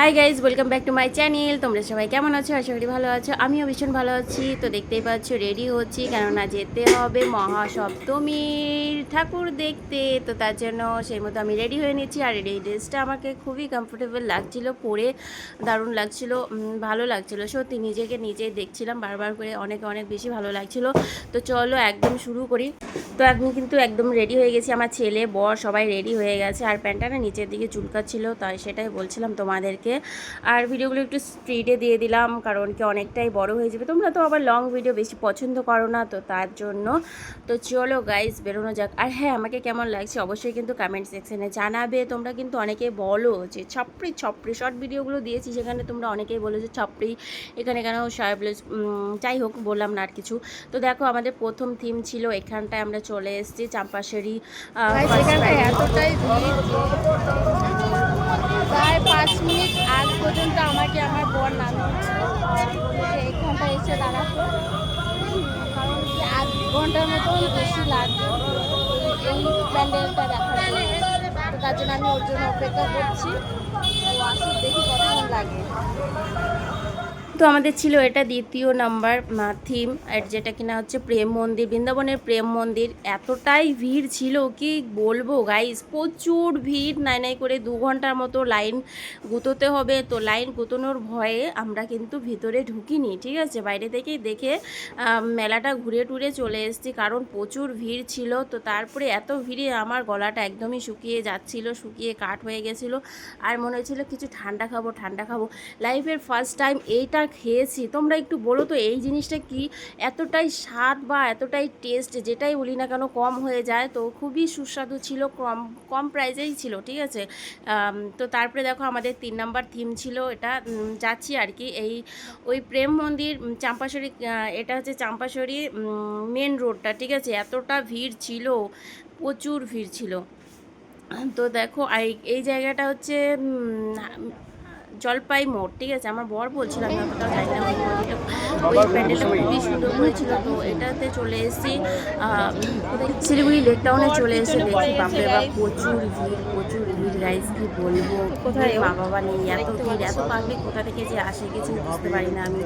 Hi guys, welcome back to my channel. তোমরা সবাই কেমন আছো? আশা করি ভালো আছো। আমিও ভীষণ ভালো আছি। তো দেখতেই পাচ্ছ রেডি হচ্ছি, কেননা যেতে হবে মহাসপ্তমীর ঠাকুর দেখতে। তো তার জন্য সেই মতো আমি রেডি হয়ে নিচ্ছি। আর এই ড্রেসটা আমাকে খুবই কমফোর্টেবল লাগছিল, পরে দারুণ লাগছিল, ভালো লাগছিল। সত্যি নিজেকে নিজেই দেখছিলাম বারবার করে, অনেক অনেক বেশি ভালো লাগছিল। তো চলো একদম শুরু করি। তো আমি কিন্তু একদম রেডি হয়ে গেছি, আমার ছেলে বর সবাই রেডি হয়ে গেছে। আর প্যান্টটা না নিচের দিকে চুলকাচ্ছিল, তাই সেটাই বলছিলাম তোমাদেরকে। আর ভিডিওগুলো একটু স্পিডে দিয়ে দিলাম, কারণ কি অনেকটাই বড় হয়ে যাবে। তোমরা তো আবার লং ভিডিও বেশি পছন্দ করো না, তো তার জন্য। তো চলো গাইস বেরোনো যাক। আর হ্যাঁ, আমাকে কেমন লাগছে অবশ্যই কিন্তু কমেন্ট সেকশনে জানাবে। তোমরা কিন্তু অনেকেই বলো যে ছাপড়ি ছাপড়ি, শর্ট ভিডিওগুলো দিয়েছি সেখানে তোমরা অনেকেই বলো যে ছাপড়ি, এখানে কেন সাহেবলেস। যাই হোক, বললাম না আর কিছু। তো দেখো, আমাদের প্রথম থিম ছিল এখানটায়, আমরা চলে এসেছি চাম্পাশেরি। এতটাই প্রায় 5 মিনিট আগ পর্যন্ত আমাকে আমার বর নামিয়েছিল, এখানটায় এসে দাঁড়াতো, কারণ কি 8 ঘন্টার মতন বেশি লাগবে এই প্যান্ডেলটা দেখার জন্য। তো তার জন্য আমি ওর জন্য অপেক্ষা করছি, ও আসুক, দেখি কতক্ষণ লাগে। তো আমাদের ছিল এটা দ্বিতীয় নাম্বার থিম, যেটা কিনা হচ্ছে প্রেম মন্দির, বৃন্দাবনের প্রেম মন্দির। এতটাই ভিড় ছিল কি বলবো গাইস, প্রচুর ভিড়। নাই নাই করে 2 ঘন্টার মতো লাইন গুঁতোতে হবে। তো লাইন গুঁতোনোর ভয়ে আমরা কিন্তু ভিতরে ঢুকিনি, ঠিক আছে, বাইরে থেকেই দেখে মেলাটা ঘুরে টুরে চলে এসেছি, কারণ প্রচুর ভিড় ছিল। তো তারপরে এত ভিড়ে আমার গলাটা একদমই শুকিয়ে যাচ্ছিল, শুকিয়ে কাঠ হয়ে গেছিলো। আর মনে হচ্ছিলো কিছু ঠান্ডা খাবো ঠান্ডা খাবো। লাইফের ফার্স্ট টাইম এইটা খেয়েছি। তোমরা একটু বলো তো এই জিনিসটা কি এতটাই স্বাদ বা এতটাই টেস্ট, যেটাই বলি না কেন কম হয়ে যায়। তো খুবই সুস্বাদু ছিল, কম কম প্রাইসেই ছিল, ঠিক আছে। তো তারপরে দেখো আমাদের 3 নাম্বার থিম ছিল এটা, যাচ্ছি আর কি এই ওই প্রেম মন্দির চাম্পাশরি, এটা হচ্ছে চাম্পাশরি মেন রোডটা, ঠিক আছে। এতটা ভিড় ছিল, প্রচুর ভিড় ছিল। তো দেখো এই জায়গাটা হচ্ছে জলপাই মোড়, ঠিক আছে। আমার বর বলছিল, আমি অতটাও জানি না, ওই প্যান্ডেলটা খুবই সুন্দর করেছিল। তো এটাতে চলে এসেছি শিলিগুড়ি লেক টাউনে চলে এসে দেখি বাপরে বাপ প্রচুর ভিড়, প্রচুর ভিড় গাইস, কি বলবো। কোথায় মা বাবা নেই, এত ভিড়, এত পাবলিক কোথা থেকে যে আসে কিছু বুঝতে পারি না আমি।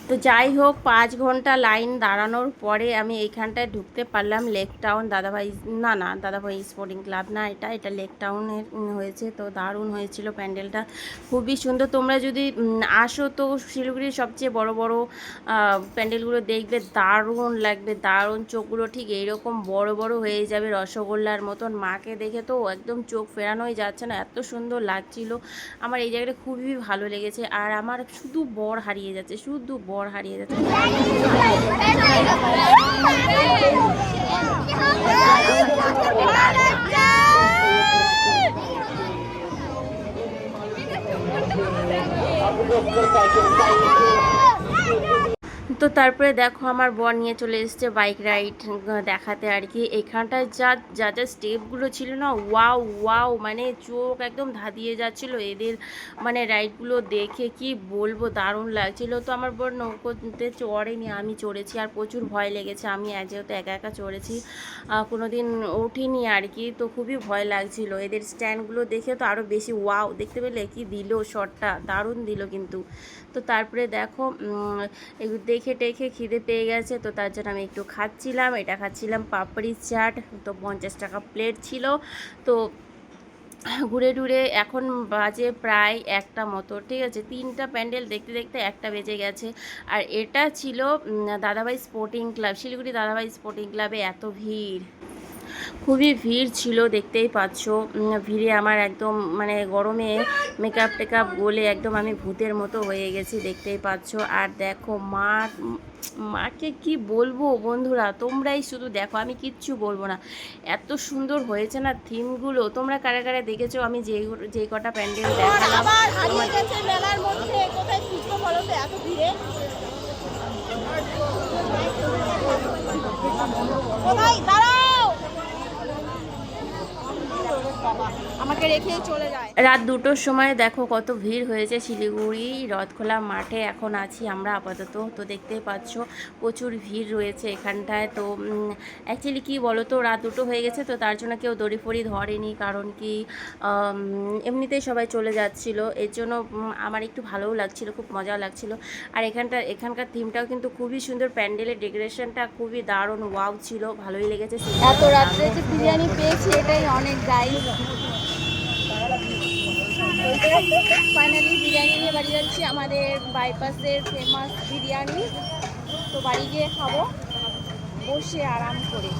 তো যাই হোক 5 ঘন্টা লাইন দাঁড়ানোর পরে আমি এইখানটায় ঢুকতে পারলাম, লেক টাউন দাদাভাই, না দাদাভাই স্পোর্টিং ক্লাব না, এটা লেক টাউনের হয়েছে। তো দারুণ হয়েছিল প্যান্ডেলটা, খুবই সুন্দর। তোমরা যদি আসো তো শিলিগুড়ির সবচেয়ে বড় বড় প্যান্ডেলগুলো দেখবে, দারুণ লাগবে, দারুণ। চোখগুলো ঠিক এইরকম বড় বড় হয়ে যাবে রসগোল্লার মতন। মাকে দেখে তো একদম চোখ ফেরানোই যাচ্ছে না, এত সুন্দর লাগছিল। আমার এই জায়গাটা খুবই ভালো লেগেছে। আর আমার শুধু বর হারিয়ে যাচ্ছে, শুধু বর হারিয়ে যাচ্ছে। তো তারপরে দেখো আমার বর নিয়ে চলে এসেছে বাইক রাইড দেখাতে আর কি। এখানটায় যা যা যা স্টেপগুলো ছিল না, ওয়াও ওয়াও, মানে চোখ একদম ধাঁধিয়ে যাচ্ছিলো এদের মানে রাইডগুলো দেখে, কি বলবো, দারুণ লাগছিল। তো আমার বর নৌকোতে চড়েনি, আমি চড়েছি। আর প্রচুর ভয় লেগেছে, আমি যেহেতু একা একা চড়েছি, কোনো দিন উঠিনি আর কি। তো খুবই ভয় লাগছিল। এদের স্ট্যান্ডগুলো দেখে তো আরও বেশি ওয়াও, দেখতে পেলে কি দিল শটটা, দারুণ দিল কিন্তু। তো তারপরে দেখো দেখে টেখে খিদে পেয়ে গেছে, তো তার জন্য আমি একটু খাচ্ছিলাম, এটা খাচ্ছিলাম পাপড়ি চাট। তো 50 টাকা প্লেট ছিল। তো ঘুরে টুরে এখন বাজে প্রায় 1টা মতো, ঠিক আছে। 3টা প্যান্ডেল দেখতে দেখতে 1টা বেজে গেছে। আর এটা ছিল দাদাভাই স্পোর্টিং ক্লাব, শিলিগুড়ি দাদাভাই স্পোর্টিং ক্লাবে। এত ভিড়, খুবই ভিড় ছিল, দেখতেই পাচ্ছ। ভিড়ে আমার একদম মানে গরমে মেকআপ টেকআপ গলে একদম আমি ভূতের মতো হয়ে গেছি, দেখতেই পাচ্ছ। আর দেখো মাকে কি বলবো বন্ধুরা, তোমরাই শুধু দেখো, আমি কিচ্ছু বলবো না। এত সুন্দর হয়েছে না থিমগুলো। তোমরা কারা কারা দেখেছো আমি যেই কটা প্যান্ডেল দেখালাম। মেলার মধ্যে কোথায় খুঁজবো বলো তো এত ভিড়ে, কোথায় দাঁড়াও। আমাকে রেখেই চলে যায়। রাত 2টোর সময় দেখো কত ভিড় হয়েছে শিলিগুড়ি রথখোলা মাঠে এখন আছি আমরা আপাতত। তো দেখতেই পাচ্ছ প্রচুর ভিড় রয়েছে এখানটায়। তো অ্যাকচুয়ালি কী বলো তো, রাত 2টো হয়ে গেছে, তো তার জন্য কেউ দড়ি ফড়ি ধরেনি, কারণ কি এমনিতেই সবাই চলে যাচ্ছিল। এর জন্য আমার একটু ভালোও লাগছিল, খুব মজাও লাগছিল। আর এখানকার থিমটাও কিন্তু খুবই সুন্দর, প্যান্ডেলের ডেকোরেশনটা খুবই দারুণ, ওয়াও ছিল, ভালোই লেগেছে। এত রাত্রে যে বিরিয়ানি পেয়েছি এটাই অনেক গাইস। ফাইনালি বিরিয়ানি নিয়ে বাড়ি যাচ্ছি, আমাদের বাইপাসের ফেমাস বিরিয়ানি। তো বাড়ি গিয়ে খাবো বসে আরাম করে।